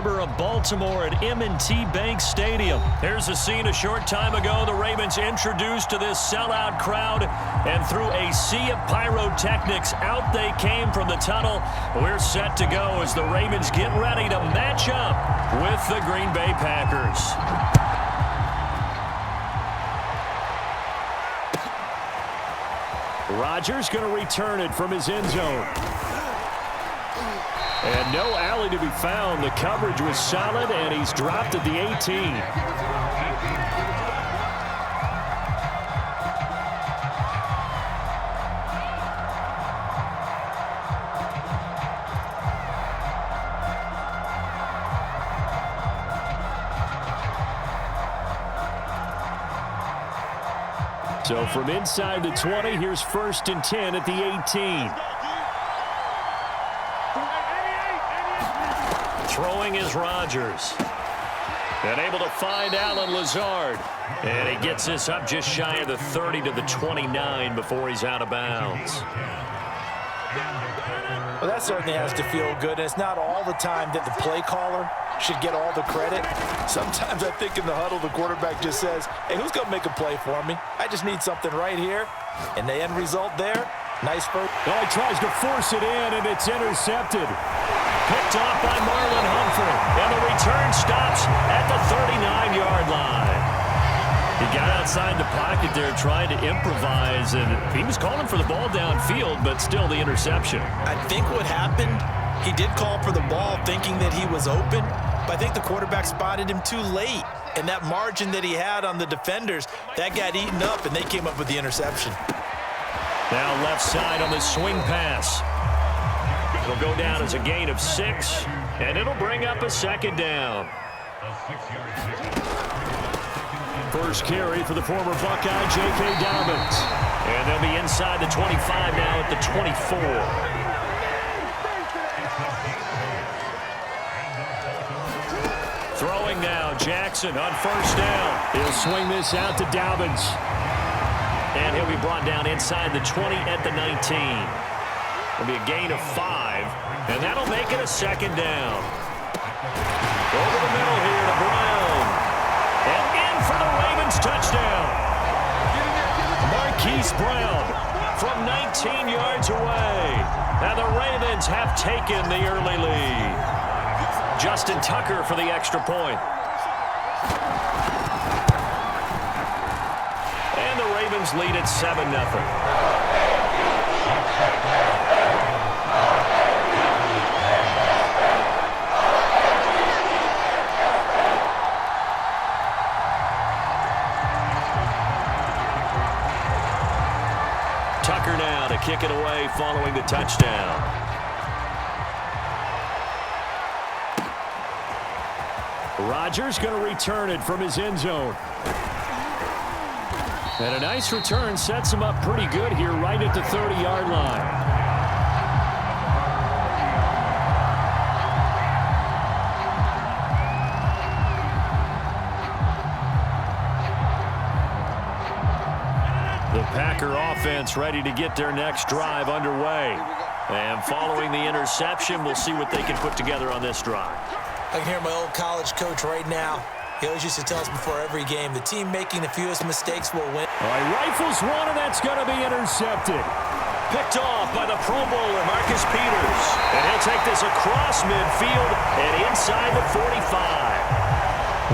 suburb of Baltimore at M&T Bank Stadium. Here's a scene a short time ago. The Ravens introduced to this sellout crowd, and through a sea of pyrotechnics, out they came from the tunnel. We're set to go as the Ravens get ready to match up with the Green Bay Packers. Rodgers going to return it from his end zone. And no alley to be found. The coverage was solid, and he's dropped at the 18. So from inside the 20, here's 1st and 10 at the 18. Throwing is Rodgers. And able to find Allen Lazard. And he gets this up just shy of the 30 to the 29 before he's out of bounds. Well, that certainly has to feel good. And it's not all the time that the play caller should get all the credit. Sometimes I think in the huddle, the quarterback just says, hey, who's going to make a play for me? I just need something right here. And the end result there, nice first. Well, he tries to force it in, and it's intercepted. Picked off by Marlon Humphrey. And the return stops at the 39-yard line. He got outside the pocket there trying to improvise, and he was calling for the ball downfield, but still the interception. I think what happened, he did call for the ball thinking that he was open, but I think the quarterback spotted him too late. And that margin that he had on the defenders, that got eaten up, and they came up with the interception. Now left side on the swing pass. It'll go down as a gain of 6, and it'll bring up a 2nd down. First carry for the former Buckeye, J.K. Dobbins. And they'll be inside the 25 now at the 24. Throwing now, Jackson on 1st down. He'll swing this out to Dobbins. And he'll be brought down inside the 20 at the 19. It'll be a gain of 5, and that'll make it a 2nd down. Over the middle here to Brown. And in for the Ravens touchdown. Marquise Brown from 19 yards away. And the Ravens have taken the early lead. Justin Tucker for the extra point. And the Ravens lead at 7-0. Tucker now to kick it away following the touchdown. Rodgers going to return it from his end zone. And a nice return sets him up pretty good here right at the 30-yard line. The Packer offense ready to get their next drive underway. And following the interception, we'll see what they can put together on this drive. I can hear my old college coach right now. He always used to tell us before every game, the team making the fewest mistakes will win. All right, rifles one, and that's going to be intercepted. Picked off by the Pro Bowler, Marcus Peters. And he'll take this across midfield and inside the 45.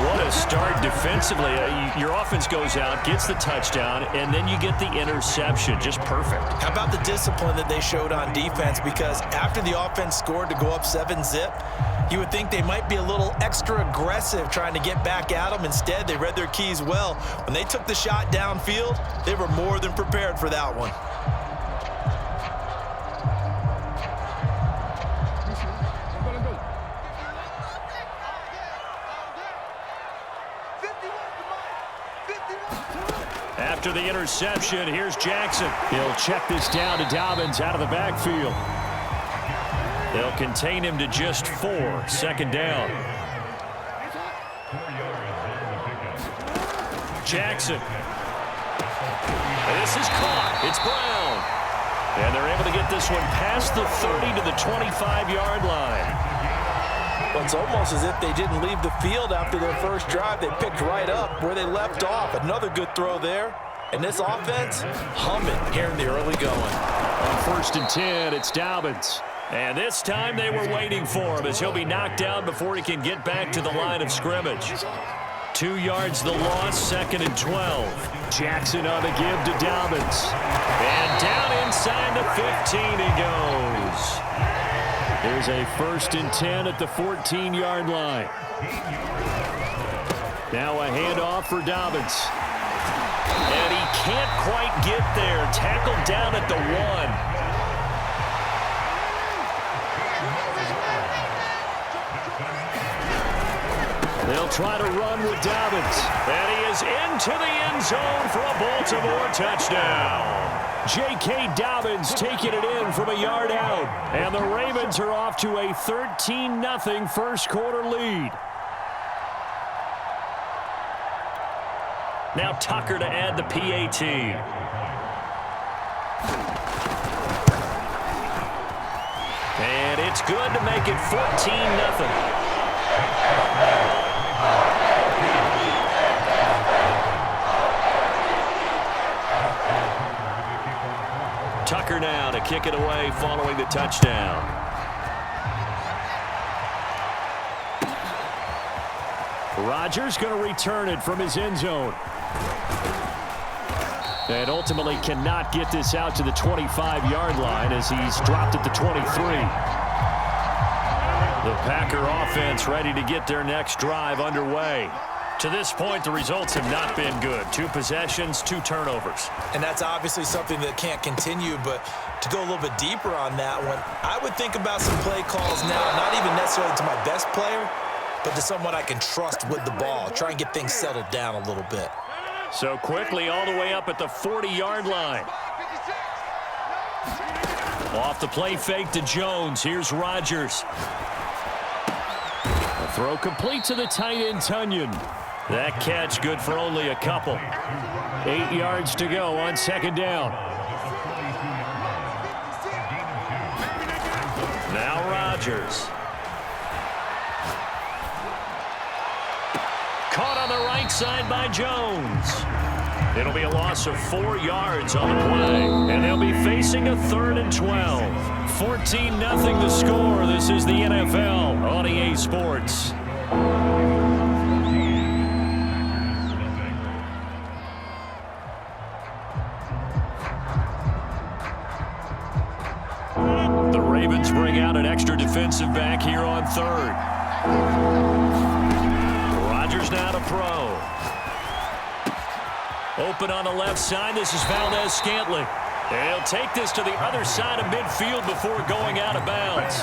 What a start defensively. Your offense goes out, gets the touchdown, and then you get the interception. Just perfect. How about the discipline that they showed on defense? Because after the offense scored to go up 7-zip, you would think they might be a little extra aggressive trying to get back at them. Instead, they read their keys well. When they took the shot downfield, they were more than prepared for that one. After the interception, here's Jackson. He'll check this down to Dobbins out of the backfield. They'll contain him to just 4. 2nd down. Jackson. This is caught. It's Brown. And they're able to get this one past the 30 to the 25-yard line. Well, it's almost as if they didn't leave the field after their first drive. They picked right up where they left off. Another good throw there. And this offense, humming here in the early going. On 1st and 10, it's Dobbins. And this time they were waiting for him as he'll be knocked down before he can get back to the line of scrimmage. 2 yards the loss, 2nd and 12. Jackson on the give to Dobbins. And down inside the 15 he goes. There's a 1st and 10 at the 14-yard line. Now a handoff for Dobbins. And he can't quite get there. Tackled down at the 1. They'll try to run with Dobbins. And he is into the end zone for a Baltimore touchdown. J.K. Dobbins taking it in from a yard out. And the Ravens are off to a 13-0 first quarter lead. Now Tucker to add the PAT. And it's good to make it 14-0. Tucker now to kick it away following the touchdown. Rodgers going to return it from his end zone. And ultimately cannot get this out to the 25-yard line as he's dropped at the 23. The Packer offense ready to get their next drive underway. To this point, the results have not been good. 2 possessions, 2 turnovers. And that's obviously something that can't continue, but to go a little bit deeper on that one, I would think about some play calls now, not even necessarily to my best player, but to someone I can trust with the ball. Try and get things settled down a little bit. So quickly all the way up at the 40-yard line. Off the play fake to Jones. Here's Rodgers. A throw complete to the tight end, Tunyon. That catch good for only a couple. 8 yards to go on 2nd down. Now Rodgers. Caught on the right side by Jones. It'll be a loss of 4 yards on the play. And they'll be facing a 3rd and 12. 14-0 the score. This is the NFL on EA Sports. The Ravens bring out an extra defensive back here on 3rd. Rodgers now to throw. Open on the left side. This is Valdez-Scantling. And he'll take this to the other side of midfield before going out of bounds.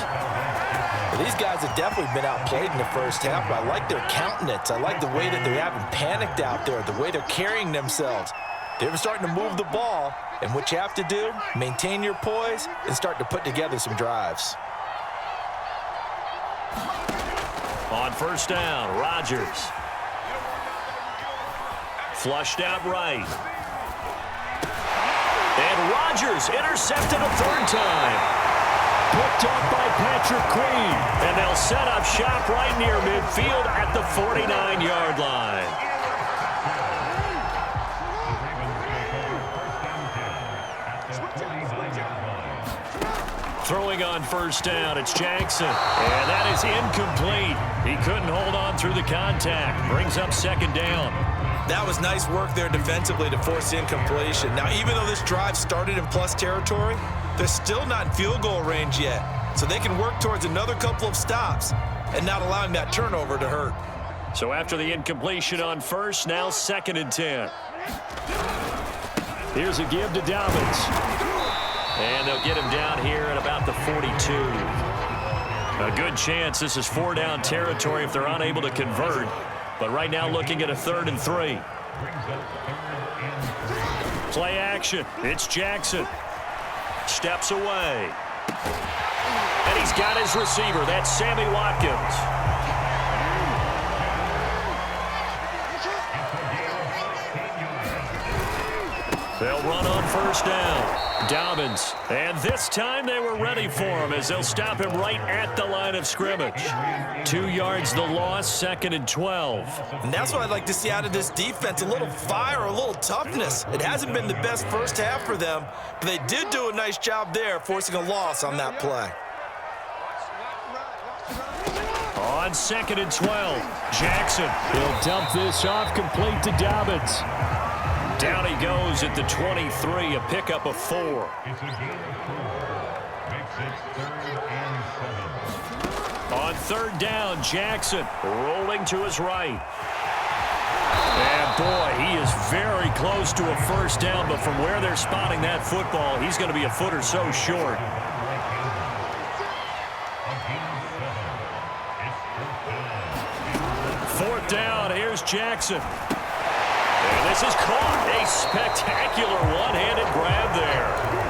Well, these guys have definitely been outplayed in the first half, but I like their countenance. I like the way that they haven't panicked out there, the way they're carrying themselves. They're starting to move the ball, and what you have to do, maintain your poise and start to put together some drives. On 1st down, Rodgers. Flushed out right. And Rodgers intercepted a 3rd time. Picked up by Patrick Queen. And they'll set up shop right near midfield at the 49-yard line. Throwing on 1st down, it's Jackson. And that is incomplete. He couldn't hold on through the contact. Brings up 2nd down. That was nice work there defensively to force incompletion. Now, even though this drive started in plus territory, they're still not in field goal range yet. So they can work towards another couple of stops and not allowing that turnover to hurt. So after the incompletion on 1st, now 2nd and 10. Here's a give to Dobbins. And they'll get him down here at about the 42. A good chance this is 4-down territory if they're unable to convert. But right now looking at a 3rd and 3. Play action. It's Jackson. Steps away. And he's got his receiver. That's Sammy Watkins. They'll run on first down. Dobbins. And this time they were ready for him as they'll stop him right at the line of scrimmage. 2 yards the loss, 2nd and 12. And that's what I'd like to see out of this defense, a little fire, a little toughness. It hasn't been the best first half for them, but they did do a nice job there, forcing a loss on that play. On 2nd and 12, Jackson. He'll dump this off complete to Dobbins. Down he goes at the 23, a pickup of 4. On 3rd down, Jackson rolling to his right. And boy, he is very close to a first down, but from where they're spotting that football, he's going to be a foot or so short. 4th down, here's Jackson. And this is caught. A spectacular one-handed grab there.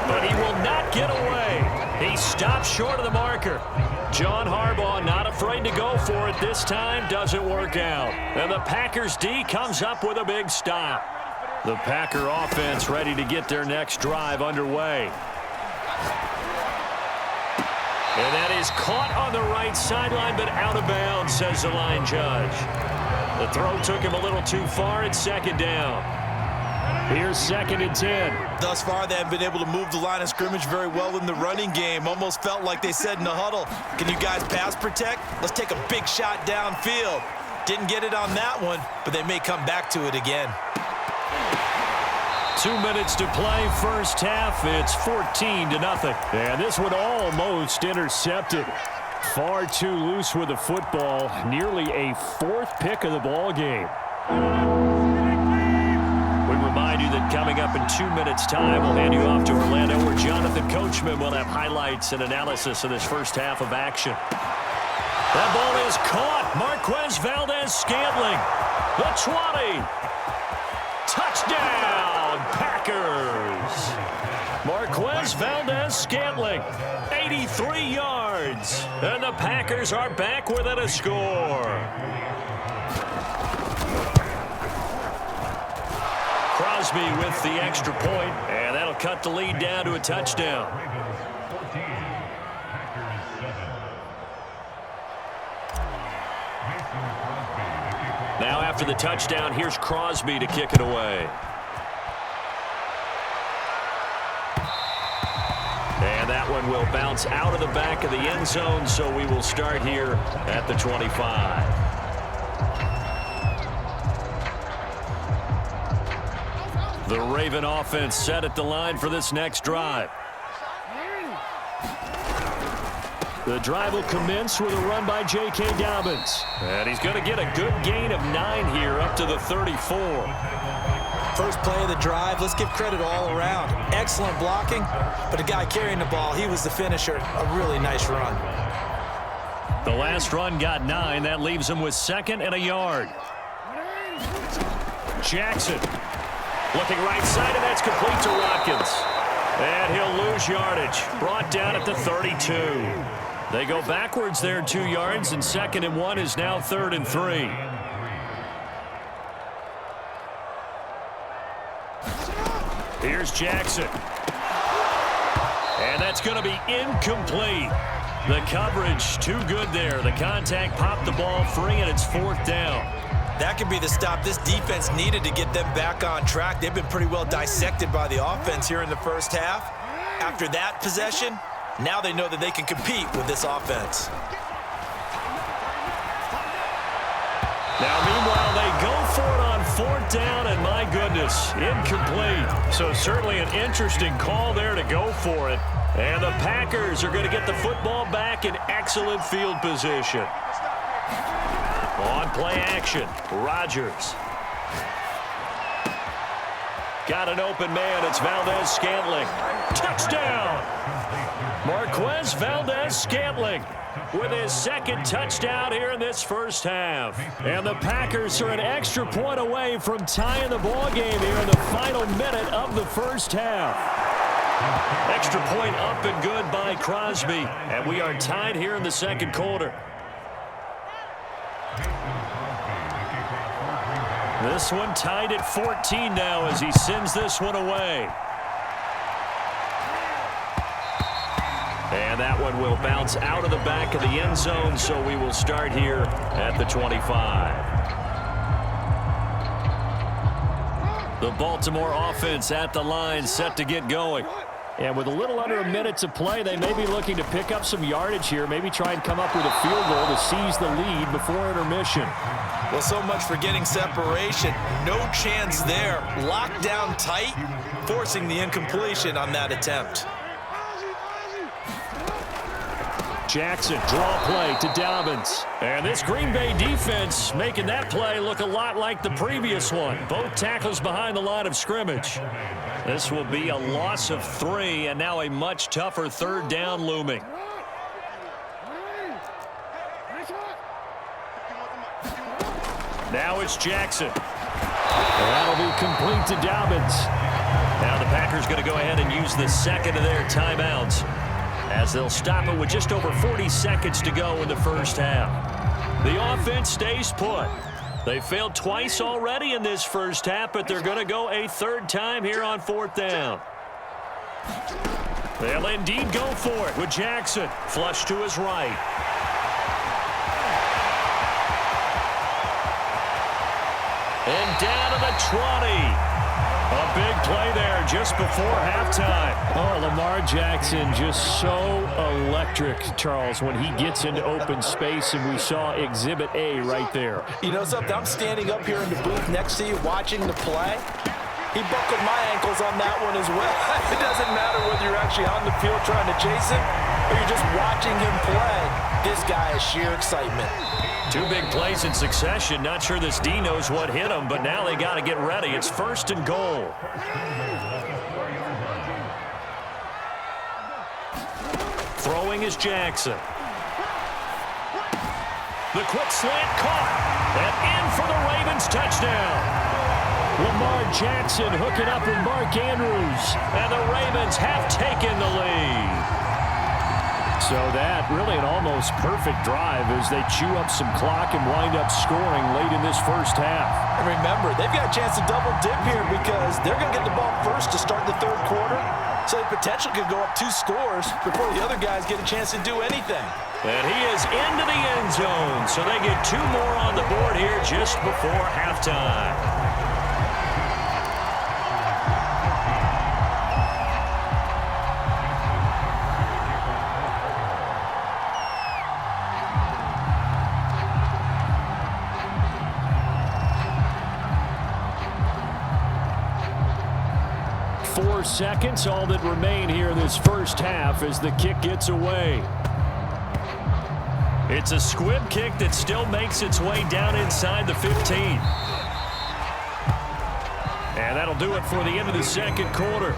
But he will not get away. He stops short of the marker. John Harbaugh not afraid to go for it this time. Doesn't work out. And the Packers D comes up with a big stop. The Packer offense ready to get their next drive underway. And that is caught on the right sideline, but out of bounds, says the line judge. The throw took him a little too far. It's 2nd down. Here's 2nd and 10. Thus far, they haven't been able to move the line of scrimmage very well in the running game. Almost felt like they said in the huddle, can you guys pass protect? Let's take a big shot downfield. Didn't get it on that one, but they may come back to it again. 2 minutes to play, first half. It's 14-0. And this one almost intercepted. Far too loose with the football. Nearly a 4th pick of the ball game. We remind you that coming up in 2 minutes' time, we'll hand you off to Orlando, where Jonathan Coachman will have highlights and analysis of this first half of action. That ball is caught. Marquez Valdez-Scantling. The 20. Touchdown, Packers. Marquez Valdez-Scantling, 83 yards. And the Packers are back within a score. Crosby with the extra point, and that'll cut the lead down to a touchdown. Now after the touchdown, here's Crosby to kick it away. And that one will bounce out of the back of the end zone, so we will start here at the 25. The Raven offense set at the line for this next drive. The drive will commence with a run by J.K. Dobbins. And he's going to get a good gain of 9 here up to the 34. First play of the drive, let's give credit all around. Excellent blocking, but the guy carrying the ball, he was the finisher. A really nice run. The last run got 9. That leaves him with 2nd and a yard. Jackson looking right side, and that's complete to Watkins. And he'll lose yardage. Brought down at the 32. They go backwards there 2 yards, and 2nd and 1 is now 3rd and 3. Here's Jackson. And that's going to be incomplete. The coverage too good there. The contact popped the ball free, and it's 4th down. That could be the stop this defense needed to get them back on track. They've been pretty well dissected by the offense here in the first half. After that possession, now they know that they can compete with this offense. Now, meanwhile, they go for it on 4th down, and my goodness, incomplete. So certainly an interesting call there to go for it. And the Packers are going to get the football back in excellent field position. On play action, Rodgers. Got an open man. It's Valdez-Scantling. Touchdown! Marquez Valdez-Scantling with his 2nd touchdown here in this first half. And the Packers are an extra point away from tying the ball game here in the final minute of the first half. Extra point up and good by Crosby. And we are tied here in the 2nd quarter. This one tied at 14 now as he sends this one away. And that one will bounce out of the back of the end zone, so we will start here at the 25. The Baltimore offense at the line, set to get going. And with a little under a minute to play, they may be looking to pick up some yardage here, maybe try and come up with a field goal to seize the lead before intermission. Well, so much for getting separation. No chance there. Locked down tight, forcing the incompletion on that attempt. Jackson, draw play to Dobbins. And this Green Bay defense making that play look a lot like the previous one. Both tackles behind the line of scrimmage. This will be a loss of 3, and now a much tougher third down looming. Now it's Jackson. And that'll be complete to Dobbins. Now the Packers going to go ahead and use the second of their timeouts, as they'll stop it with just over 40 seconds to go in the first half. The offense stays put. They failed twice already in this first half, but they're going to go a third time here on fourth down. They'll indeed go for it with Jackson. Flush to his right. And down to the 20. A big play there just before halftime. Oh, Lamar Jackson just so electric, Charles, when he gets into open space, and we saw Exhibit A right there. You know something? I'm standing up here in the booth next to you watching the play. He buckled my ankles on that one as well. It doesn't matter whether you're actually on the field trying to chase him or you're just watching him play. This guy is sheer excitement. 2 big plays in succession. Not sure this D knows what hit him, but now they got to get ready. It's first and goal. Throwing is Jackson. The quick slant caught. And in for the Ravens touchdown. Lamar Jackson hooking up with Mark Andrews. And the Ravens have taken the lead. So that really an almost perfect drive as they chew up some clock and wind up scoring late in this first half. And remember, they've got a chance to double dip here because they're going to get the ball first to start the third quarter. So they potentially could go up 2 scores before the other guys get a chance to do anything. And he is into the end zone. So they get 2 more on the board here just before halftime. 4 seconds, all that remain here in this first half as the kick gets away. It's a squib kick that still makes its way down inside the 15. And that'll do it for the end of the second quarter.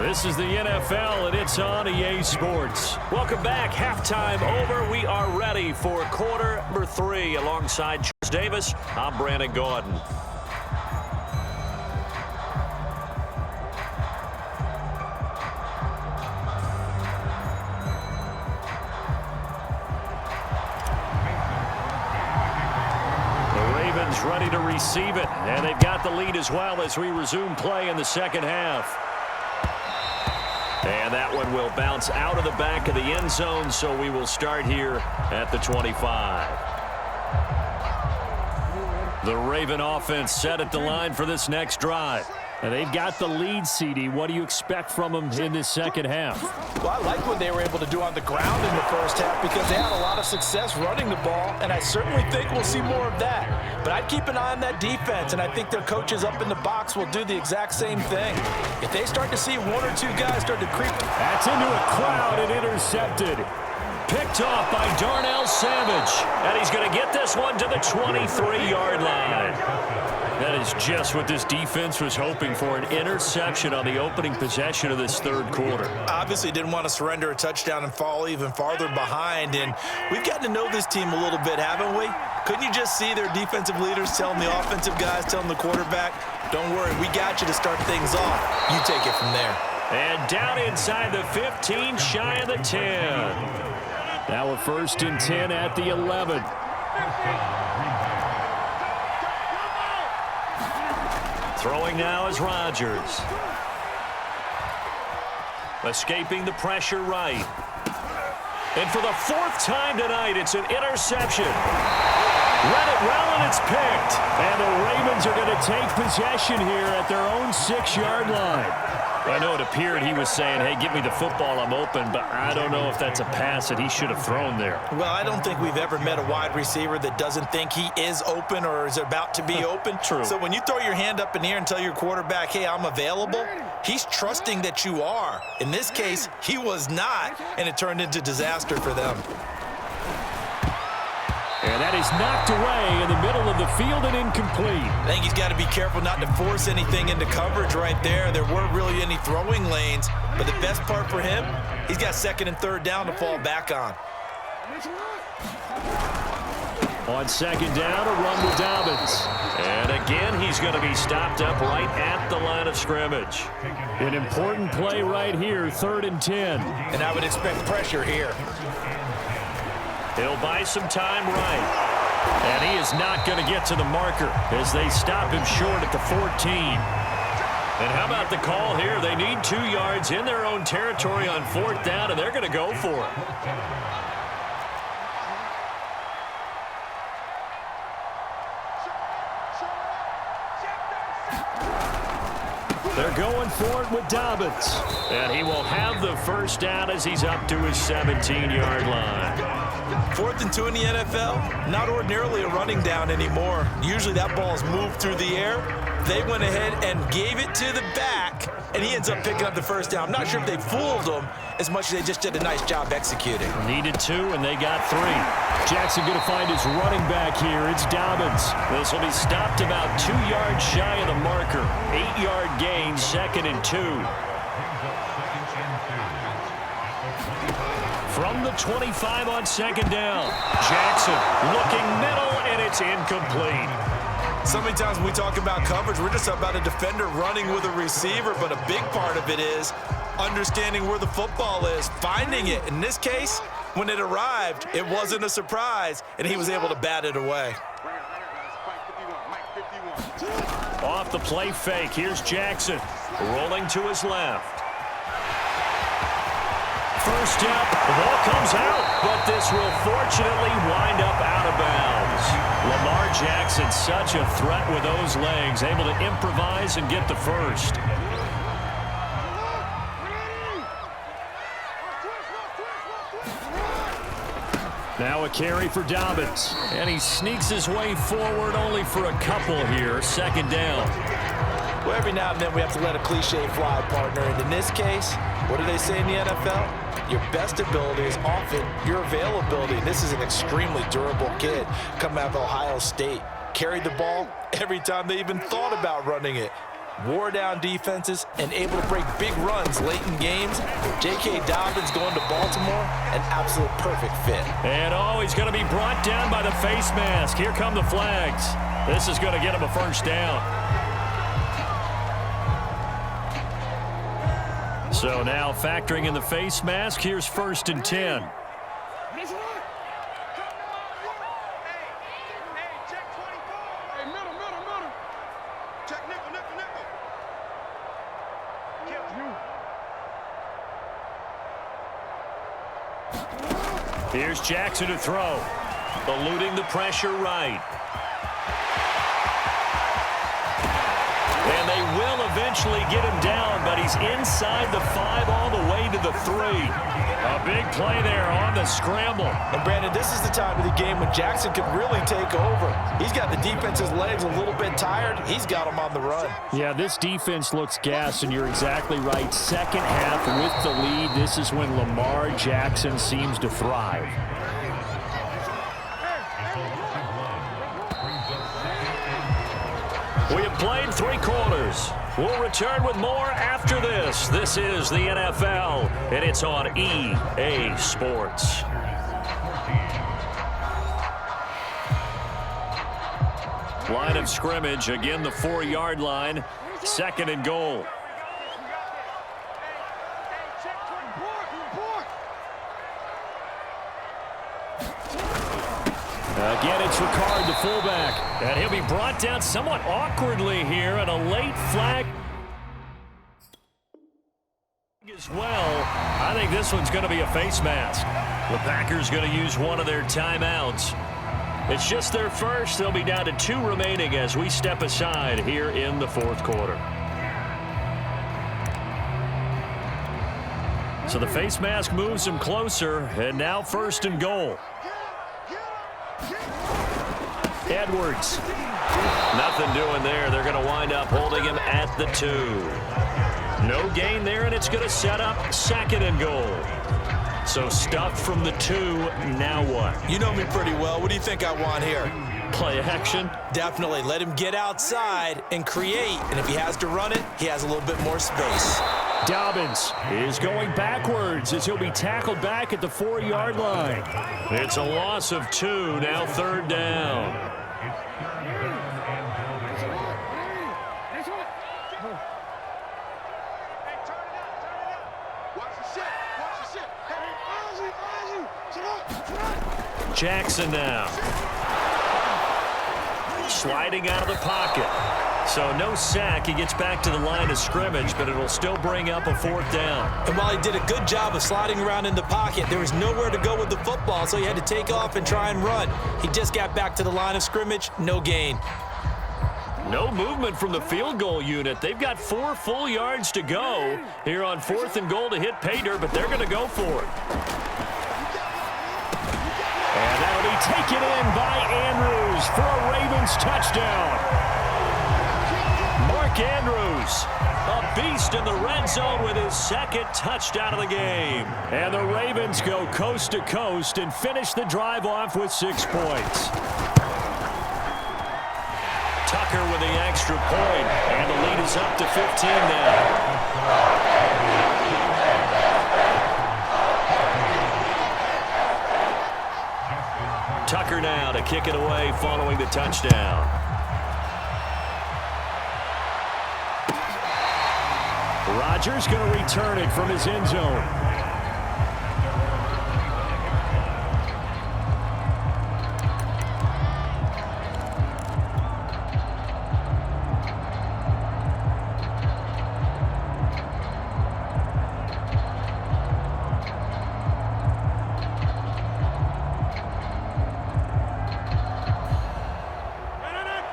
This is the NFL, and it's on EA Sports. Welcome back. Halftime over. We are ready for quarter number 3 alongside Charles Davis. I'm Brandon Gordon. Ready to receive it, and they've got the lead as well as we resume play in the second half. And that one will bounce out of the back of the end zone, so we will start here at the 25. The Raven offense set at the line for this next drive. And they've got the lead, CD. What do you expect from them in this second half? Well, I like what they were able to do on the ground in the first half because they had a lot of success running the ball, and I certainly think we'll see more of that. But I'd keep an eye on that defense, and I think their coaches up in the box will do the exact same thing. If they start to see 1 or 2 guys start to creep. That's into a crowd and intercepted. Picked off by Darnell Savage. And he's going to get this one to the 23-yard line. That is just what this defense was hoping for, an interception on the opening possession of this third quarter. Obviously didn't want to surrender a touchdown and fall even farther behind, and we've gotten to know this team a little bit, haven't we? Couldn't you just see their defensive leaders telling the offensive guys, telling the quarterback, don't worry, we got you to start things off. You take it from there. And down inside the 15, shy of the 10. Now a 1st and 10 at the 11. Throwing now is Rodgers. Escaping the pressure right. And for the fourth time tonight, it's an interception. Read it well, and it's picked. And the Ravens are going to take possession here at their own 6-yard line. I know it appeared he was saying, hey, give me the football, I'm open, but I don't know if that's a pass that he should have thrown there. Well, I don't think we've ever met a wide receiver that doesn't think he is open or is about to be open. True. So when you throw your hand up in the air and tell your quarterback, hey, I'm available, he's trusting that you are. In this case, he was not, and it turned into disaster for them. And that is knocked away in the middle of the field and incomplete. I think he's got to be careful not to force anything into coverage right there. There weren't really any throwing lanes, but the best part for him, he's got second and third down to fall back on. On second down, a run with Dobbins. And again, he's going to be stopped up right at the line of scrimmage. An important play right here, 3rd and 10. And I would expect pressure here. He'll buy some time right. And he is not going to get to the marker as they stop him short at the 14. And how about the call here? They need 2 yards in their own territory on 4th down, and they're going to go for it. They're going for it with Dobbins. And he will have the first down as he's up to his 17-yard line. 4th and 2 in the NFL, not ordinarily a running down anymore. Usually that ball is moved through the air. They went ahead and gave it to the back, and he ends up picking up the first down. I'm not sure if they fooled him as much as they just did a nice job executing. Needed 2, and they got 3. Jackson going to find his running back here. It's Dobbins. This will be stopped about 2 yards shy of the marker. 8-yard gain, 2nd and 2. From the 25 on 2nd down. Jackson looking middle, and it's incomplete. So many times when we talk about coverage, we're just about a defender running with a receiver, but a big part of it is understanding where the football is, finding it. In this case, when it arrived, it wasn't a surprise, and he was able to bat it away. Off the play fake, here's Jackson, rolling to his left. First step, the ball comes out, but this will fortunately wind up out of bounds. Lamar Jackson, such a threat with those legs, able to improvise and get the first. Now a carry for Dobbins, and he sneaks his way forward only for a couple here, 2nd down. Well, every now and then we have to let a cliche fly, partner, and in this case, what do they say in the NFL? Your best ability is often your availability. And this is an extremely durable kid coming out of Ohio State. Carried the ball every time they even thought about running it. Wore down defenses and able to break big runs late in games. J.K. Dobbins going to Baltimore, an absolute perfect fit. And he's going to be brought down by the face mask. Here come the flags. This is going to get him a first down. So now factoring in the face mask, here's 1st and 10. Here's Jackson to throw. Eluding the pressure right. And they will eventually get him down, but he's inside the 5 all the way to the 3. A big play there on the scramble. And Brandon, this is the time of the game when Jackson could really take over. He's got the defense's legs a little bit tired. He's got them on the run. Yeah, this defense looks gassed, and you're exactly right. Second half with the lead, this is when Lamar Jackson seems to thrive. We have played 3 quarters. We'll return with more after this. This is the NFL, and it's on EA Sports. Line of scrimmage, again the 4-yard line, 2nd and goal. Again, it's Ricard, the fullback. And he'll be brought down somewhat awkwardly here, and a late flag As well, I think this one's going to be a face mask. The Packers going to use one of their timeouts. It's just their first. They'll be down to 2 remaining as we step aside here in the fourth quarter. So the face mask moves him closer, and now 1st and goal. Edwards. Nothing doing there. They're going to wind up holding him at the 2. No gain there, and it's going to set up 2nd and goal. So stuffed from the 2, now what? You know me pretty well. What do you think I want here? Play action? Definitely. Let him get outside and create. And if he has to run it, he has a little bit more space. Dobbins is going backwards as he'll be tackled back at the 4-yard line. It's a loss of 2, now 3rd down. Jackson now. Sliding out of the pocket. So no sack. He gets back to the line of scrimmage, but it'll still bring up a 4th down. And while he did a good job of sliding around in the pocket, there was nowhere to go with the football, so he had to take off and try and run. He just got back to the line of scrimmage, no gain. No movement from the field goal unit. They've got 4 full yards to go here on 4th and goal to hit pay dirt, but they're going to go for it. And that'll be taken in by Andrews for a Ravens touchdown. Mark Andrews, a beast in the red zone with his 2nd touchdown of the game. And the Ravens go coast to coast and finish the drive off with 6 points. Tucker with the extra point, and the lead is up to 15 now. Tucker now to kick it away following the touchdown. Rodgers going to return it from his end zone.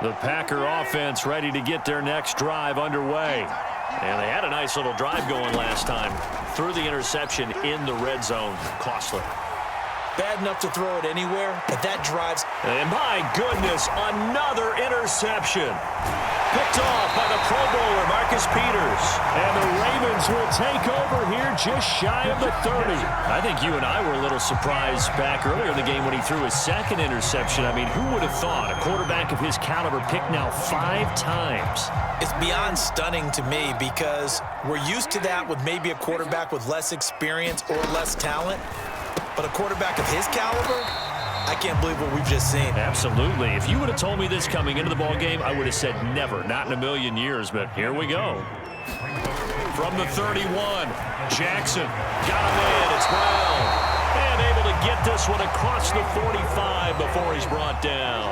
The Packer offense ready to get their next drive underway. And they had a nice little drive going last time. Threw the interception in the red zone. Costly. Bad enough to throw it anywhere, but that drives. And my goodness, another interception. Picked off by the Pro Bowler, Marcus Peters. And the Ravens will take over here just shy of the 30. I think you and I were a little surprised back earlier in the game when he threw his 2nd interception. I mean, who would have thought a quarterback of his caliber picked now 5 times? It's beyond stunning to me because we're used to that with maybe a quarterback with less experience or less talent. But a quarterback of his caliber, I can't believe what we've just seen. Absolutely. If you would have told me this coming into the ball game, I would have said never, not in a million years. But here we go. From the 31, Jackson got him in. It's Brown. And able to get this one across the 45 before he's brought down.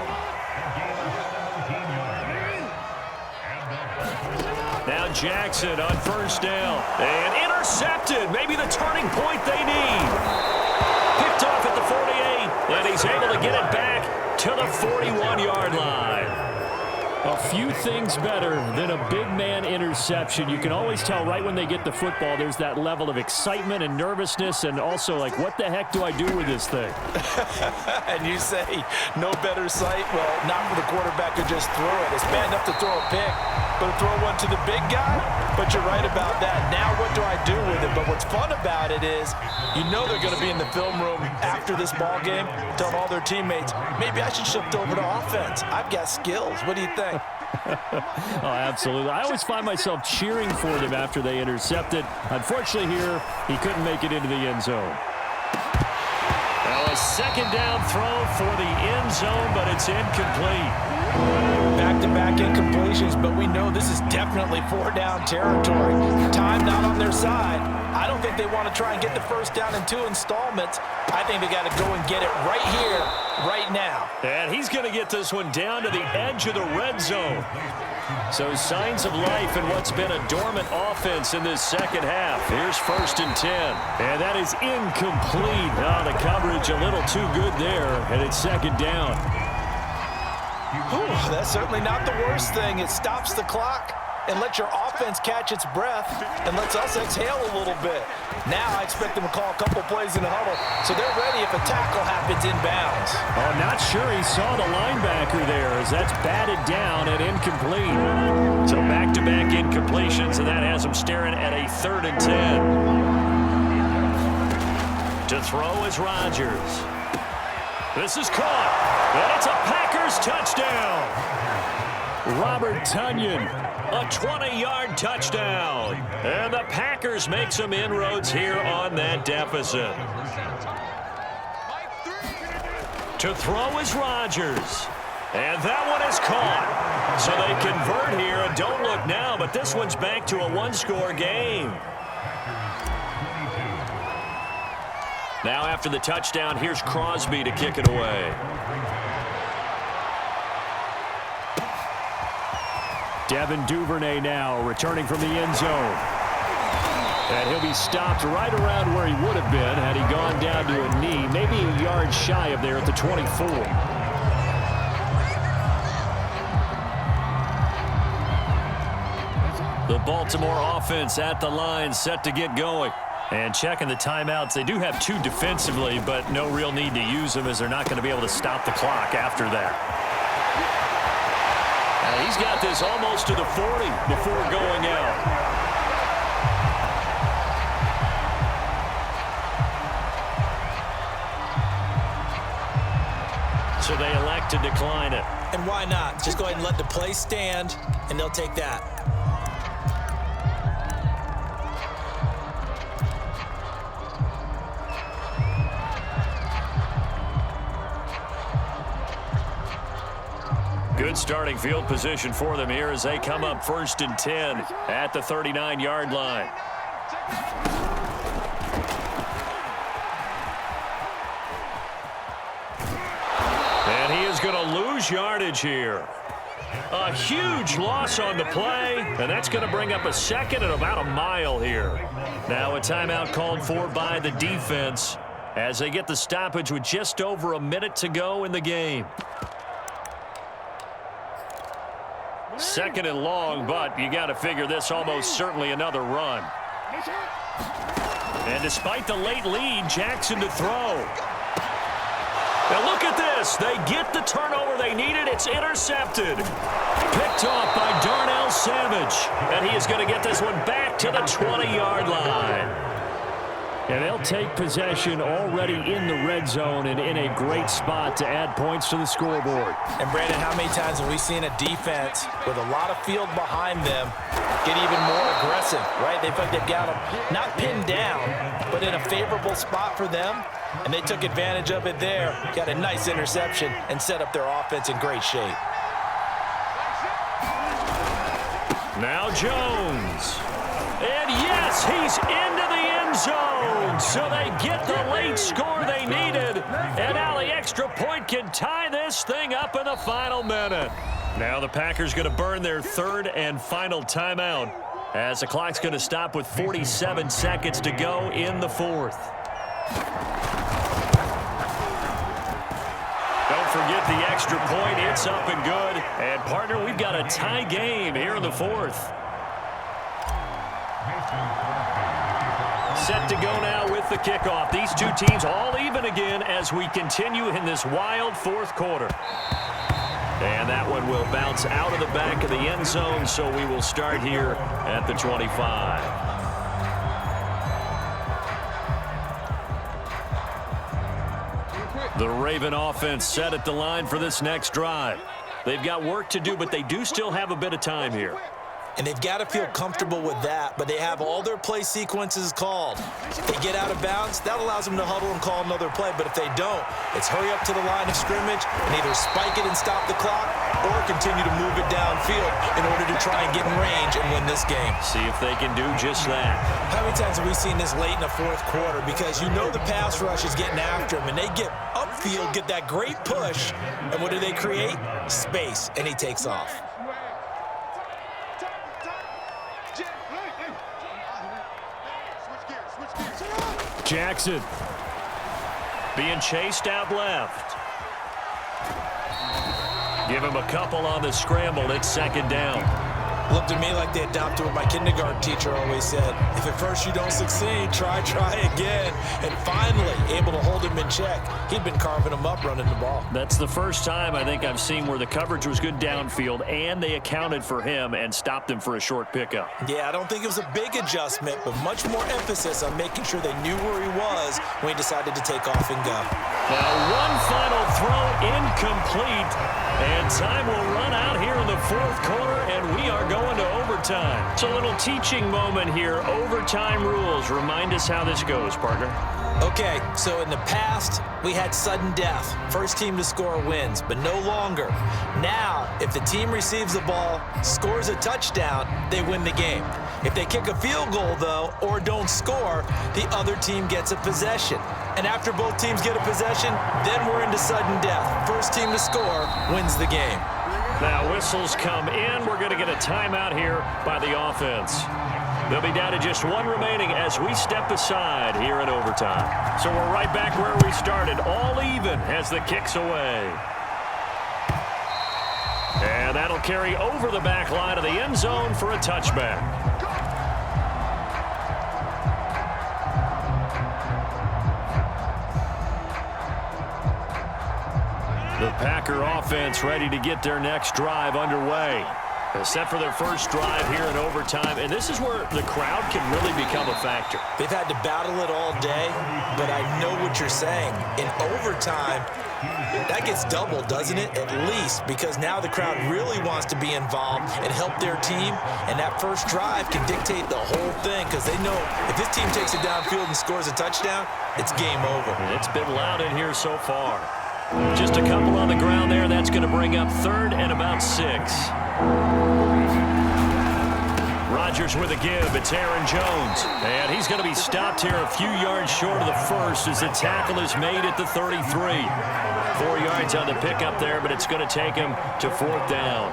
Now Jackson on 1st down. And intercepted. Maybe the turning point they need. Picked off at the 48, and he's able to get it back to the 41-yard line. A few things better than a big man interception. You can always tell right when they get the football, there's that level of excitement and nervousness, and also like, what the heck do I do with this thing? And you say, no better sight? Well, not for the quarterback to just throw it. It's bad enough to throw a pick, but to throw one to the big guy? But you're right about that. Now what do I do with it? But what's fun about it is, you know they're going to be in the film room after this ball game, telling all their teammates, maybe I should shift over to offense. I've got skills. What do you think? Oh, absolutely. I always find myself cheering for them after they intercepted. Unfortunately here, he couldn't make it into the end zone. Now a 2nd down throw for the end zone, but it's incomplete. Back-to-back incompletions, but we know this is definitely 4-down territory. Time not on their side. I don't think they want to try and get the 1st down in 2 installments. I think they got to go and get it right here, right now. And he's going to get this one down to the edge of the red zone. So signs of life in what's been a dormant offense in this second half. Here's 1st and 10. And that is incomplete. Oh, the coverage a little too good there, and it's 2nd down. Ooh, that's certainly not the worst thing. It stops the clock and lets your offense catch its breath and lets us exhale a little bit. Now I expect them to call a couple plays in the huddle, so they're ready if a tackle happens inbounds. Oh, not sure he saw the linebacker there as that's batted down and incomplete. So back-to-back incompletions, and that has him staring at a 3rd and 10. To throw is Rodgers. This is caught, and it's a Packers touchdown. Robert Tonyan, a 20-yard touchdown. And the Packers make some inroads here on that deficit. To throw is Rodgers. And that one is caught. So they convert here, and don't look now, but this one's back to a one-score game. Now after the touchdown, here's Crosby to kick it away. Devin Duvernay now returning from the end zone. And he'll be stopped right around where he would have been had he gone down to a knee, maybe a yard shy of there at the 24. The Baltimore offense at the line, set to get going. And checking the timeouts, they do have 2 defensively, but no real need to use them as they're not going to be able to stop the clock after that. He's got this almost to the 40 before going out. So they elect to decline it. And why not? Just go ahead and let the play stand, and they'll take that. Good starting field position for them here as they come up 1st and 10 at the 39-yard line. And he is going to lose yardage here. A huge loss on the play, and that's going to bring up a 2nd and about a mile here. Now a timeout called for by the defense as they get the stoppage with just over a minute to go in the game. 2nd and long, but you got to figure this almost certainly another run. And despite the late lead, Jackson to throw. Now look at this. They get the turnover they needed. It's intercepted. Picked off by Darnell Savage. And he is going to get this one back to the 20-yard line. And they'll take possession already in the red zone and in a great spot to add points to the scoreboard. And, Brandon, how many times have we seen a defense with a lot of field behind them get even more aggressive, right? They feel like they've got them not pinned down, but in a favorable spot for them, and they took advantage of it there, got a nice interception, and set up their offense in great shape. Now Jones. And yes, he's into the end zone. So they get the late score they needed. And now the extra point can tie this thing up in the final minute. Now the Packers going to burn their 3rd and final timeout as the clock's going to stop with 47 seconds to go in the 4th. Don't forget the extra point. It's up and good. And, partner, we've got a tie game here in the 4th. Set to go now with the kickoff. These two teams all even again as we continue in this wild 4th quarter. And that one will bounce out of the back of the end zone, so we will start here at the 25. The Raven offense set at the line for this next drive. They've got work to do, but they do still have a bit of time here. And they've got to feel comfortable with that, but they have all their play sequences called. If they get out of bounds, that allows them to huddle and call another play. But if they don't, it's hurry up to the line of scrimmage and either spike it and stop the clock or continue to move it downfield in order to try and get in range and win this game. See if they can do just that. How many times have we seen this late in the 4th quarter? Because you know the pass rush is getting after him, and they get upfield, get that great push, and what do they create? Space, and he takes off. Jackson. Being chased out left. Give him a couple on the scramble. It's second down. Looked to me like they adopted what my kindergarten teacher always said. If at first you don't succeed, try again. And finally, able to hold him in check. He'd been carving him up running the ball. That's the first time I think I've seen where the coverage was good downfield, and they accounted for him and stopped him for a short pickup. Yeah, I don't think it was a big adjustment, but much more emphasis on making sure they knew where he was when he decided to take off and go. Now one final throw incomplete, and time will run out here in the fourth quarter, and we are going to overtime. It's a little teaching moment here. Overtime rules. Remind us how this goes, partner. Okay, so in the past, we had sudden death. First team to score wins, but no longer. Now, if the team receives the ball, scores a touchdown, they win the game. If they kick a field goal, though, or don't score, the other team gets a possession. And after both teams get a possession, then we're into sudden death. First team to score wins the game. Now whistles come in. We're going to get a timeout here by the offense. They'll be down to just one remaining as we step aside here in overtime. So we're right back where we started, all even as the kick's away. And that'll carry over the back line of the end zone for a touchback. The Packer offense ready to get their next drive underway. Set for their first drive here in overtime, and this is where the crowd can really become a factor. They've had to battle it all day, but I know what you're saying. In overtime, that gets doubled, doesn't it? At least, because now the crowd really wants to be involved and help their team, and that first drive can dictate the whole thing because they know if this team takes it downfield and scores a touchdown, it's game over. And it's been loud in here so far. Just a couple on the ground there. That's going to bring up third and about 6. Rodgers with a give. It's Aaron Jones. And he's going to be stopped here a few yards short of the first as the tackle is made at the 33. 4 yards on the pickup there, but it's going to take him to fourth down.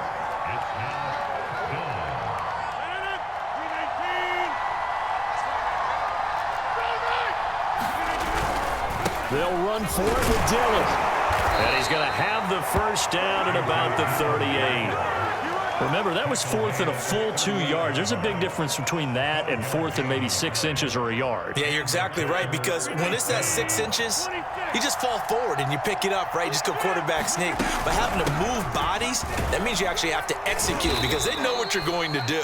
They'll run for it with Dillon. And he's going to have the first down at about the 38. Remember, that was fourth and a full 2 yards. There's a big difference between that and fourth and maybe 6 inches or a yard. Yeah, you're exactly right, because when it's that 6 inches, you just fall forward and you pick it up, right? You just go quarterback sneak. But having to move bodies, that means you actually have to execute because they know what you're going to do.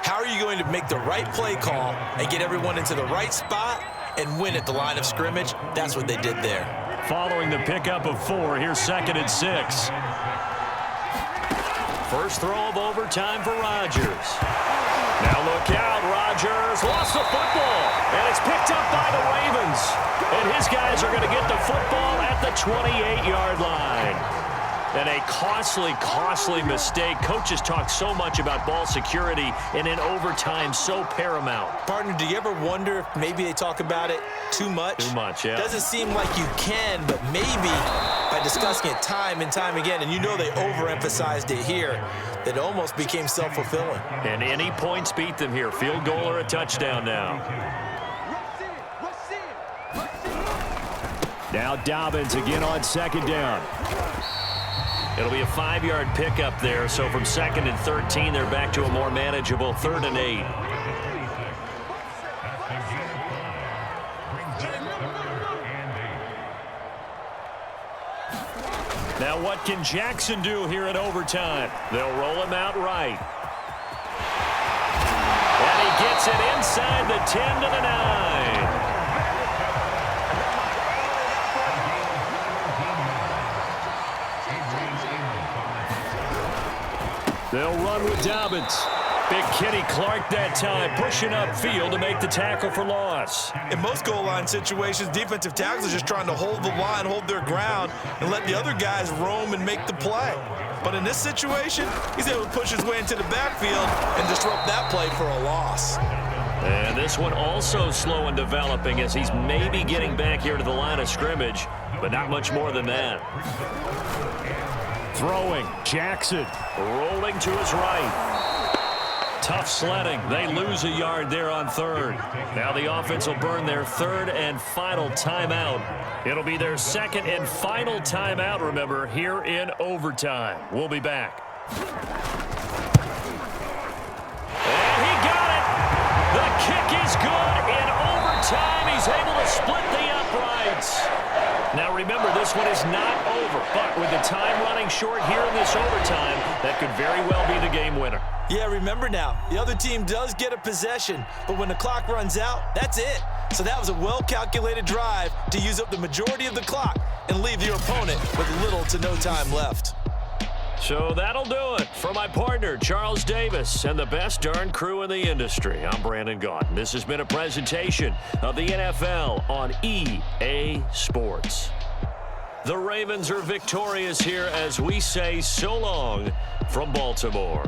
How are you going to make the right play call and get everyone into the right spot and win at the line of scrimmage? That's what they did there. Following the pickup of 4, here's second and 6. First throw of overtime for Rodgers. Now look out, Rodgers lost the football, and it's picked up by the Ravens. And his guys are going to get the football at the 28-yard line. And a costly mistake. Coaches talk so much about ball security, and in overtime, so paramount. Partner, do you ever wonder if maybe they talk about it too much? Too much, yeah. Doesn't seem like you can, but maybe by discussing it time and time again, and you know they overemphasized it here, that almost became self-fulfilling. And any points beat them here. Field goal or a touchdown now. Now Dobbins again on second down. It'll be a 5-yard pickup there, so from second and 13, they're back to a more manageable 3rd and 8. Now what can Jackson do here in overtime? They'll roll him out right. And he gets it inside the 10 to the 9. They'll run with Dobbins. Big Kenny Clark that time, pushing upfield to make the tackle for loss. In most goal line situations, defensive tackles are just trying to hold the line, hold their ground, and let the other guys roam and make the play. But in this situation, he's able to push his way into the backfield and disrupt that play for a loss. And this one also slow in developing as he's maybe getting back here to the line of scrimmage, but not much more than that. Throwing, Jackson rolling to his right. Tough sledding. They lose a yard there on third. Now the offense will burn their third and final timeout. It'll be their second and final timeout, remember, here in overtime. We'll be back. And he got it. The kick is good. In overtime, he's able to split the uprights. Now remember, this one is not over, but with the time running short here in this overtime, that could very well be the game winner. Yeah, remember now, the other team does get a possession, but when the clock runs out, that's it. So that was a well-calculated drive to use up the majority of the clock and leave your opponent with little to no time left. So that'll do it for my partner, Charles Davis, and the best darn crew in the industry. I'm Brandon Gaudin. This has been a presentation of the NFL on EA Sports. The Ravens are victorious here as we say so long from Baltimore.